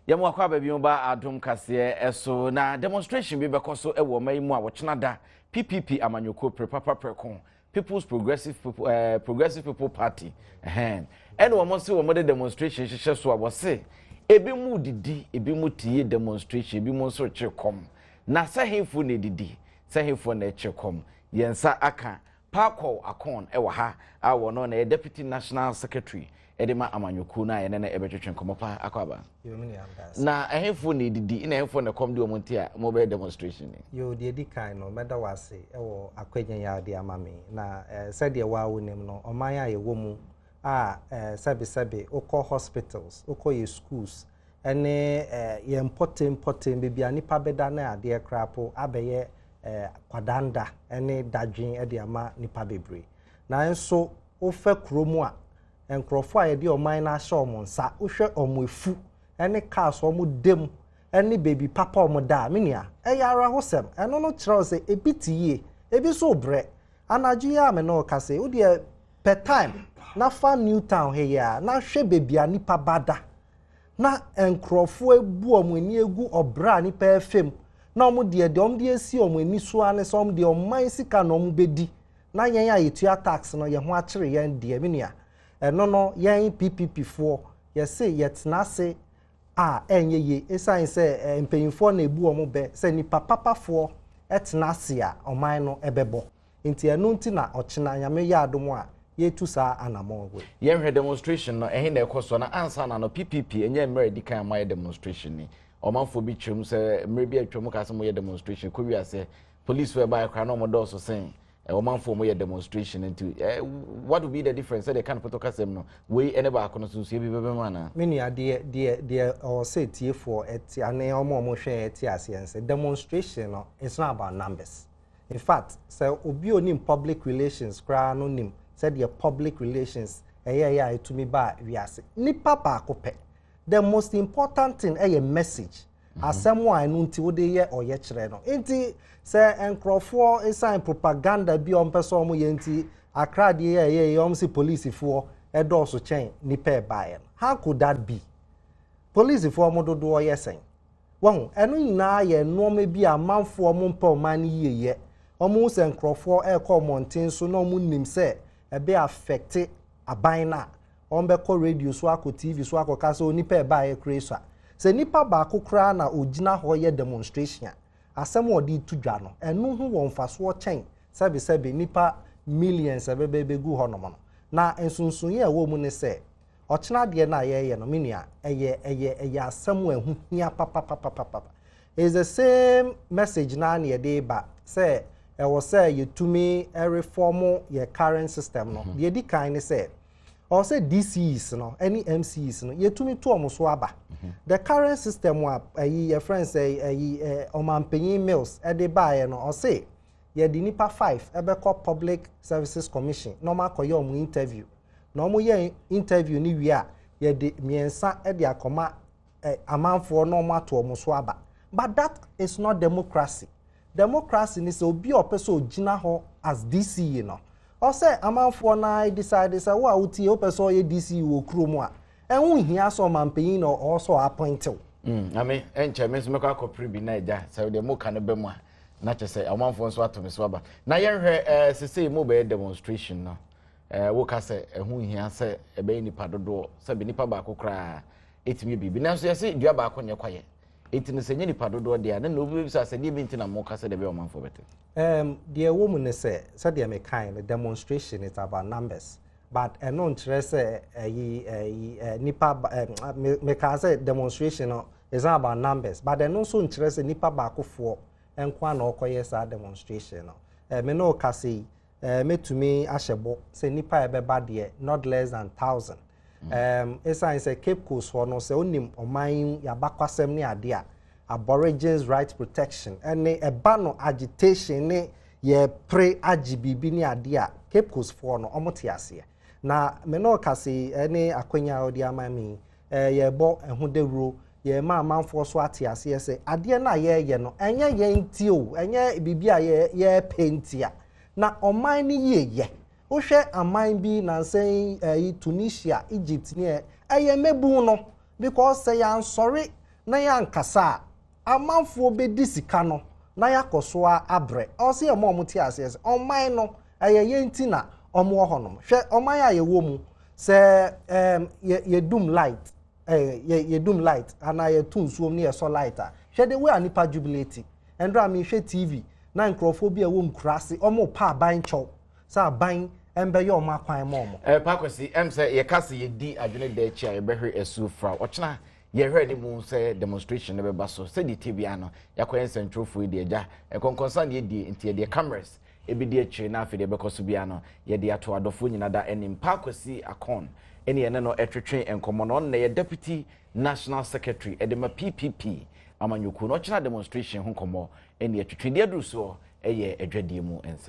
Yemu akwa baby mba Adom kase eso na demonstration bi bekoso e wo mai mu a wo da PPP amanyoko prepapa prekon People's Progressive People Party and wo mo se wo mo de demonstration hyehyɛ so a wo se ebi mu didi ebi mu tie demonstration ebi mu so chekom na sahefo na didi sahefo na chekom yensa aka Parko Akon ewa ha a wo no na Deputy National Secretary edema amanyoko na ye na ebetwetwe nkomopa akwaba na ehefo na didi na ehefo na kom de omonti a mo be demonstration yo de di kan no meda wase ewo akwanyan ya de amame na said ye wa wonim no oman ya ye wo mu a sebe okọ hospitals okọ ye schools ene ye important bibia nipa beda na ade krapo abeye kwadanda ene dadwen ede ama nipa bebre na enso ofa kromu a enkrofo a ye de oman na hye omonsa ohwe omoefu ene cars omo dem ene baby papa omo da menia eyara hosem eno no kire se ebitiye ebi so bre anaju ya me no kase wo de per time na fa new town he ya na hwe baby anipa bada na enkrofo ebu omo ani egu obra ni pa fem na omo de omo de esi omo ani so ane so omo de oman sika na omo bedi na yen ya yetua tax no ye ho akire yen de menia eno no yen PPP fo ye se yetna se enye ye esan se mpanyinfo na ebu omo be se ni papa fo etna se a oman no ebebo nti enu nti na ochina nyame ya adom a yetu sa anamo we ye hwe demonstration no ehe na ekoso na ansa na no PPP enye mmerɛ di kan my demonstration ni omanfo bi twem se mmerɛ bi atwem ka se mo ye demonstration ko wi ase police we by kra no mo do so sen omanfo mo ye demonstration into what would be the difference they can put okasem no we ene ba akono so e bi bebe mana menu de or say tie for eti ane omo hwe eti asiense demonstration no it's not about numbers. In fact say obi onim public relations kra no nim said the public relations ya to me ba wiase nipa ba akopɛ the most important thing a message asɛm a enu nti wo de ye oye kyerɛ no enti say enkrofo esan propaganda bi on person mo ye nti akra de ye om si police fo edoso chen nipa e bae how could that be police fo mo dodo oye sen won enu nyina ye no me bi amanfo mo mpa man ye omo se enkrofo e ko monten so no mo nim se e be affect aban na on be ko radio so akọ TV so akọ ka so nipa e bae kresa se nipa ba akokra na ogina ho ye demonstration asem odi tudwa no enu hu won faso chen sebe nipa millions ebebegu ho no na ensunsun ye wo mu ne se ochina de na ye no minia eye asem ehu hia papa is the same message na na de ba say e wo say yetumi reform your current system no de di kan ne say or say DCs no any MCs no yetumi to omoso aba the current system wa your friends say omampanyin mills e de bae no or say ye di nipa 5 ebeko public services commission normal koye omo interview na omo ye interview ni wi a ye de miensa e de akoma amanfo no omo ato omoso aba but that is not democracy. Democracy ni se obi opeso ogina ho as DC you know. Or say amanfo na decide say wo awuti opeso ye DC wo kromu a enwu hia so mampanyin no also appointed. Ame enche me so mekwa kopri bi na eja say de mo ka ne bemu a na chese amanfo nso atome so aba na ye hwe sese mo be demonstration no wo ka say ehu hia say ebe nipa dodo say be nipa ba kokra etimi bibi na so ye say dua ba akonye kwaye etini se nipa dodo de na obi bi say de bi ntina mo ka say de be amanfo bete the woman say de me kind demonstration is about numbers but no interest nipa me ka say demonstration is not about numbers but no so interest nipa ba akofo enkwa na okoye sa demonstration no me no ka say metumi ahyebo say nipa ebeba de not less than 1,000 esan say Cape Coast for no say onim oman yabakwasem ne ade a aborigines right protection ene eba no agitation ne ye pre agibibi ne ade a Cape Coast for no omote ase na me no ka say ene akwanya odi amami ye bo ehudewuro ye ma amanfo so ate ase say ade na ye no enye ye nti o enye bibi a ye pentia na oman ni ye wo hwe aman bi na say Tunisia Egypt ne eye mebu no because say am sorry na ya nkasa amanfo be di sika no na ya koso abre o se emo omuti ase oman no ayeye ntina omo honom hwe oman ya yewo mu se ye doom light ye doom light ana ye tunsuom ne ye so lighter hwe de we anipa jubilate endra mi hwe tv na nkrofobia wo nkurase omo pa ban chow sa ban embe ye omo akwan mo pakwesi say ye kase ye di adwene da chi a ye behwe esu fra ochna ye hwe ni mu say demonstration ne beba so say di tibia no yakwa centrofo di eja ekonkonsa ne di ntie de cameras ebi di echi na afide bekoso bia no ye de ato adofo nyina da enim pakwesi akon ene ene no etwetwe enkomo no na ye deputy national secretary edema PPP amanyuku no ochna demonstration ho komo ene etwetwe de aduru so eye adwadie mu ense